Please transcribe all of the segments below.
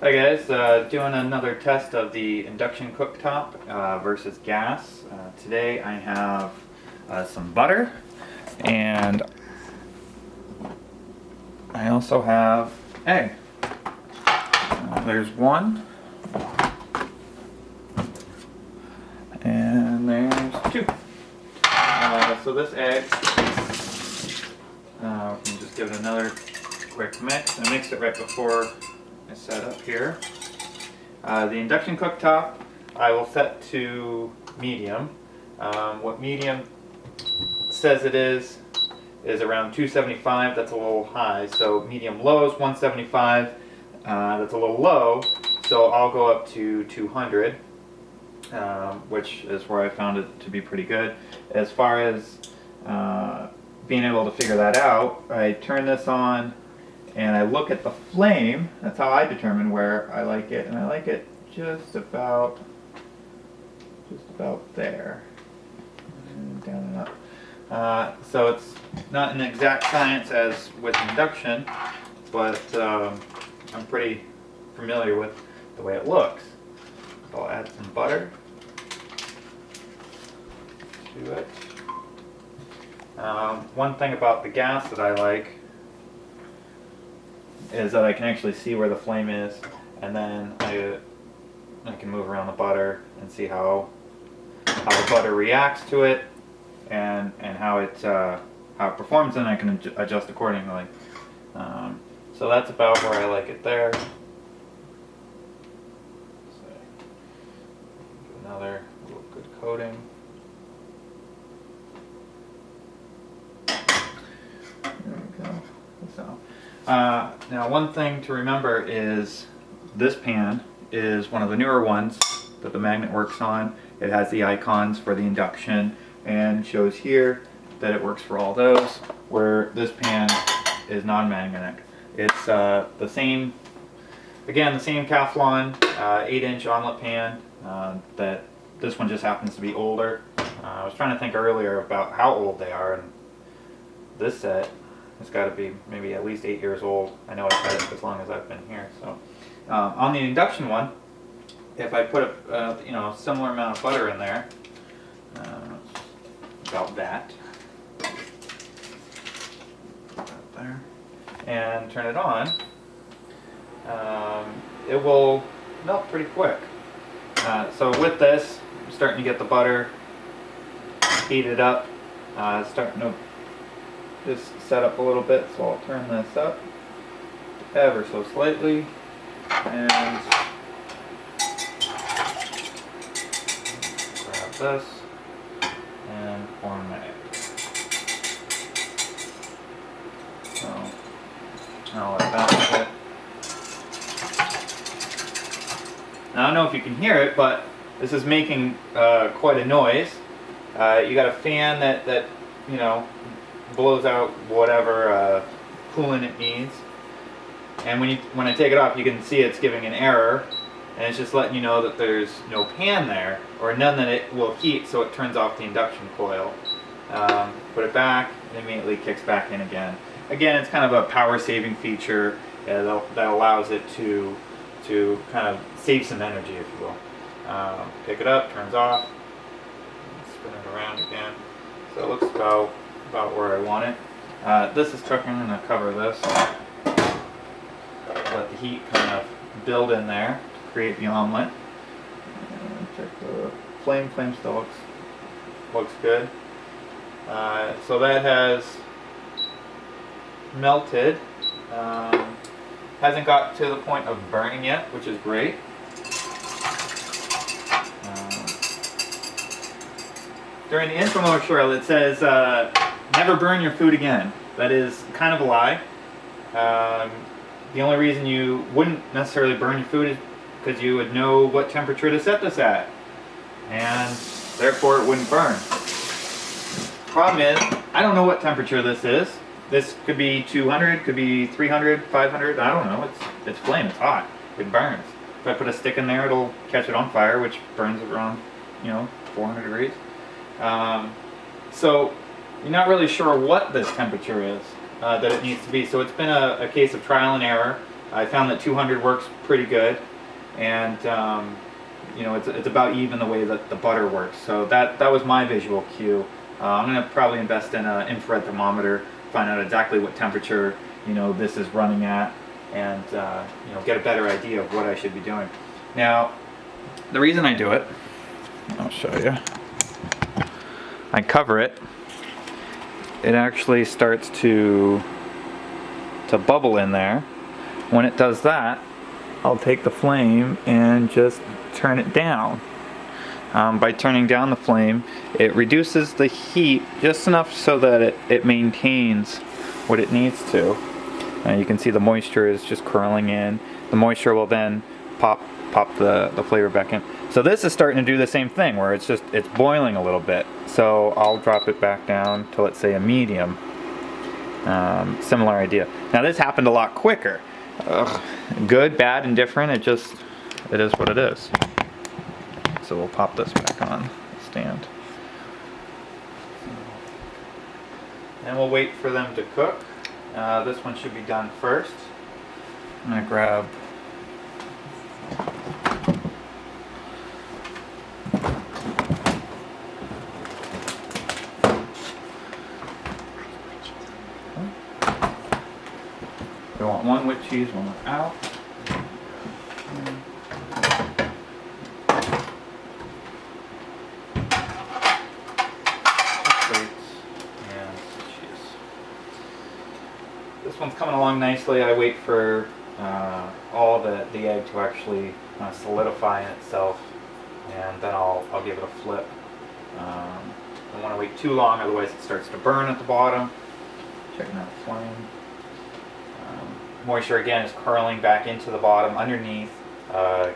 Hi guys, doing another test of the induction cooktop versus gas. Today I have some butter, and I also have egg. There's one, and there's two. So this egg, we can just give it another quick mix. I mixed it right before I set up here. The induction cooktop I will set to medium. What medium says it is around 275. That's a little high. So medium low is 175. That's a little low. So I'll go up to 200, which is where I found it to be pretty good. As far as being able to figure that out, I turn this on and I look at the flame. That's how I determine where I like it, and I like it just about there, and down and up. So it's not an exact science as with induction, but I'm pretty familiar with the way it looks. So I'll add some butter to it. One thing about the gas that I like is that I can actually see where the flame is, and then I can move around the butter and see how the butter reacts to it, and how it performs, and I can adjust accordingly. So that's about where I like it there. So, another little good coating. There we go. So. Now one thing to remember is this pan is one of the newer ones that the magnet works on. It has the icons for the induction and shows here that it works for all those, where this pan is non-magnetic. It's the same Teflon 8-inch omelet pan, that this one just happens to be older. I was trying to think earlier about how old they are, and this set it's got to be maybe at least 8 years old. I know I've had it as long as I've been here. So, on the induction one, if I put a similar amount of butter in there, about that, there, and turn it on, it will melt pretty quick. So with this, I'm starting to get the butter heated up. It's starting to just set up a little bit, so I'll turn this up ever so slightly, and grab this and pour in my egg. So I'll let that sit. Now I don't know if you can hear it, but this is making quite a noise. You got a fan that blows out whatever coolant it needs, and when I take it off, you can see it's giving an error, and it's just letting you know that there's no pan there, or none that it will heat, so it turns off the induction coil. Put it back, and immediately kicks back in again. Again, it's kind of a power saving feature that allows it to kind of save some energy, if you will. Pick it up, turns off, spin it around again. So it looks about where I want it. This is cooking. I'm going to cover this. Let the heat kind of build in there to create the omelette. And check the flame. Flame still looks good. So that has melted. Hasn't got to the point of burning yet, which is great. During the infomercial, it says, never burn your food again. That is kind of a lie. The only reason you wouldn't necessarily burn your food is because you would know what temperature to set this at, and therefore it wouldn't burn. Problem is, I don't know what temperature this is. This could be 200, could be 300, 500, I don't know. It's flame, it's hot, it burns. If I put a stick in there, it'll catch it on fire, which burns around 400 degrees. So you're not really sure what this temperature is that it needs to be. So it's been a case of trial and error. I found that 200 works pretty good, and you know, it's about even the way that the butter works. So that was my visual cue. I'm gonna probably invest in an infrared thermometer, find out exactly what temperature, you know, this is running at, and you know, get a better idea of what I should be doing. Now, the reason I do it, I'll show you. I cover it. It actually starts to bubble in there. When it does that, I'll take the flame and just turn it down. By turning down the flame, it reduces the heat just enough so that it maintains what it needs to. And you can see the moisture is just curling in. The moisture will then pop the flavor back in. So this is starting to do the same thing, where it's boiling a little bit. So I'll drop it back down to, let's say, a medium. Similar idea. Now this happened a lot quicker. Good, bad, indifferent, it is what it is. So we'll pop this back on the stand. And we'll wait for them to cook. This one should be done first. I'm gonna grab we want one with cheese, one without. This one's coming along nicely. I wait for all the egg to actually solidify in itself, and then I'll give it a flip. I don't want to wait too long, otherwise it starts to burn at the bottom. Checking out the flame. Moisture again is curling back into the bottom underneath,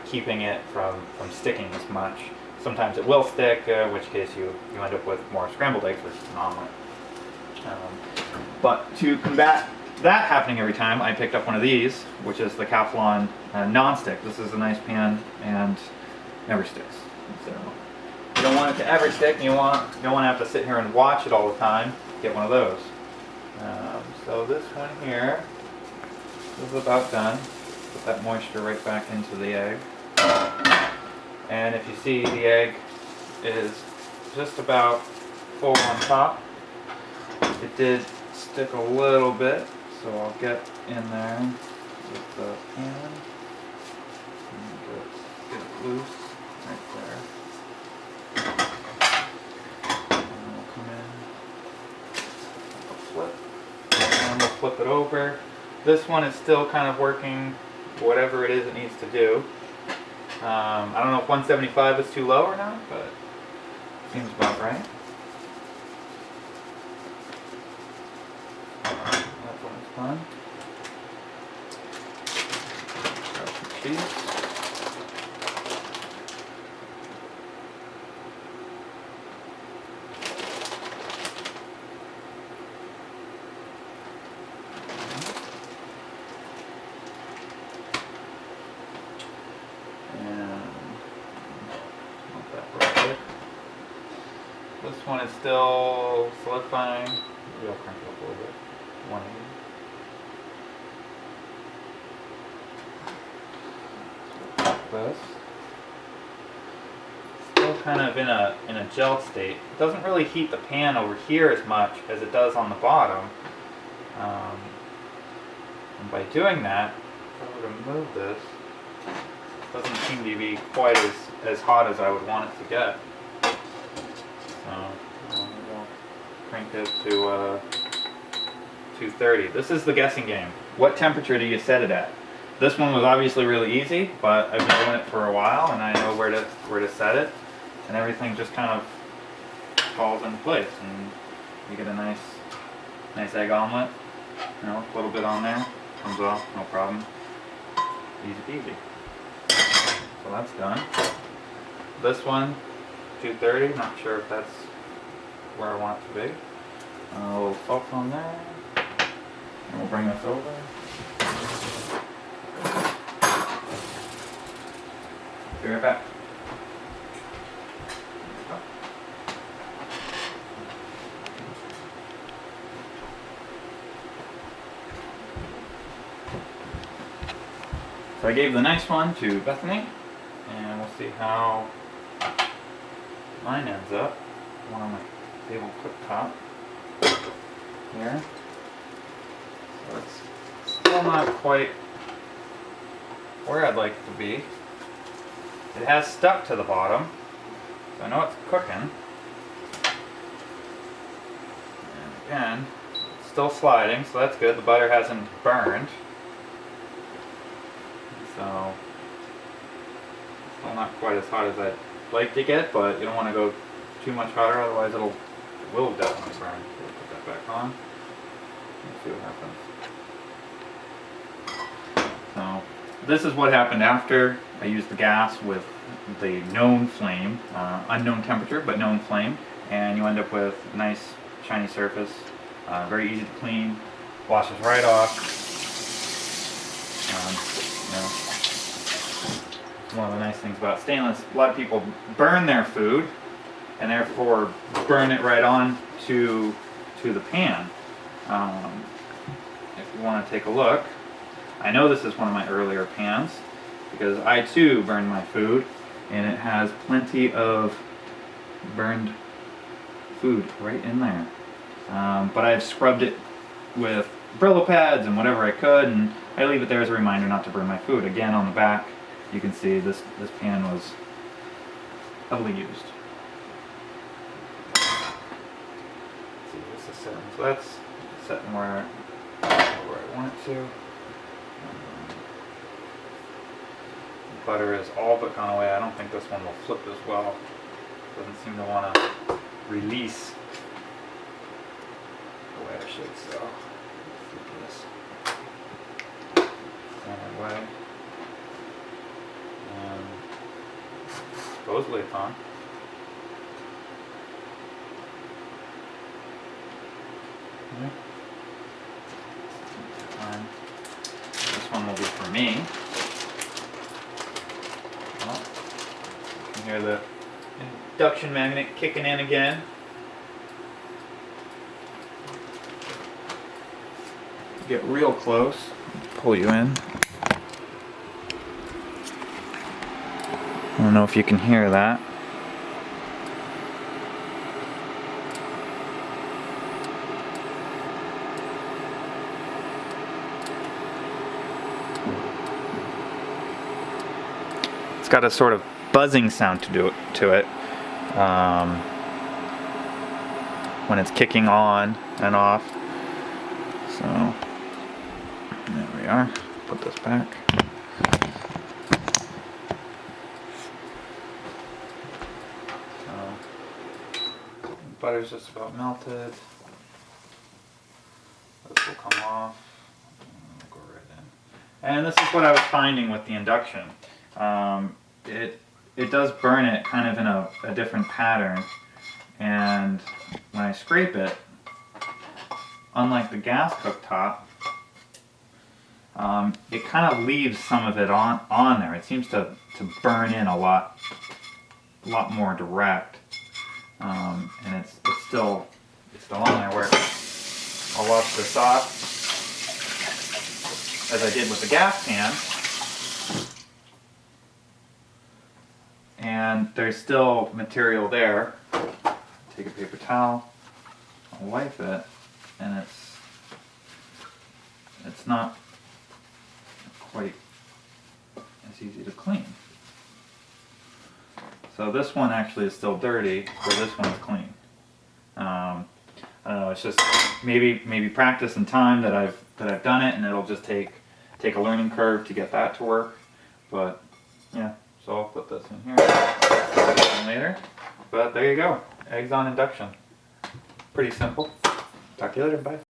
keeping it from sticking as much. Sometimes it will stick, in which case you end up with more scrambled eggs versus an omelet. But to combat that happening every time, I picked up one of these, which is the Calphalon non-stick. This is a nice pan and never sticks. So you don't want it to ever stick, and you don't want to have to sit here and watch it all the time. Get one of those. So this one here is about done. Put that moisture right back into the egg. And if you see, the egg is just about full on top. It did stick a little bit, so I'll get in there with the pan and get it loose right there. And we'll come in, flip, and we'll flip it over. This one is still kind of working whatever it is it needs to do. I don't know if 175 is too low or not, but it seems about right. That one's done. Grab some cheese. This one is still solidifying. Maybe I'll crank it up a little bit. 180. This. Still kind of in a gel state. It doesn't really heat the pan over here as much as it does on the bottom. And by doing that, if I were to move this, it doesn't seem to be quite as hot as I would want it to get. So we'll crank it to 230. This is the guessing game. What temperature do you set it at? This one was obviously really easy, but I've been doing it for a while and I know where to set it, and everything just kind of falls into place, and you get a nice egg omelet. You know, a little bit on there, comes off, no problem. Easy peasy. So that's done. This one, 230, not sure if that's where I want it to be. A little salt on there, and we'll bring this over. Be right back. So I gave the nice one to Bethany, and we'll see how mine ends up. One on my table cooktop here. So it's still not quite where I'd like it to be. It has stuck to the bottom, so I know it's cooking. And again, it's still sliding, so that's good. The butter hasn't burned. So, still not quite as hot as I'd like to get, but you don't want to go too much hotter, otherwise it will definitely burn. So put that back on. Let's see what happens. So, this is what happened after I used the gas with the known flame, unknown temperature, but known flame, and you end up with a nice shiny surface, very easy to clean, washes right off. One of the nice things about stainless, a lot of people burn their food and therefore burn it right on to the pan. If you want to take a look, I know this is one of my earlier pans because I too burned my food, and it has plenty of burned food right in there. But I've scrubbed it with Brillo pads and whatever I could, and I leave it there as a reminder not to burn my food. Again, on the back, you can see this pan was heavily used. Let's see, this is setting. So that's setting where I want it to. Butter is all but gone away. I don't think this one will flip as well. Doesn't seem to want to release the way I should, so flip this standard way. And supposedly it's on. Yeah. This one will be for me. Well, you can hear the induction magnet kicking in again. Get real close, pull you in. I don't know if you can hear that. It's got a sort of buzzing sound to it when it's kicking on and off. So there we are. Put this back. So butter's just about melted. This will come off. We'll go right in. And this is what I was finding with the induction. It does burn it kind of in a different pattern, and when I scrape it, unlike the gas cooktop, it kind of leaves some of it on there. It seems to burn in a lot more direct, and it's still on there. Where I'll wash this off as I did with the gas pan. And there's still material there. Take a paper towel, I'll wipe it, and it's not quite as easy to clean. So this one actually is still dirty, where this one is clean. I don't know. It's just maybe practice and time that I've done it, and it'll just take a learning curve to get that to work. But yeah. So I'll put this in here later. But there you go. Eggs on induction. Pretty simple. Talk to you later. Bye.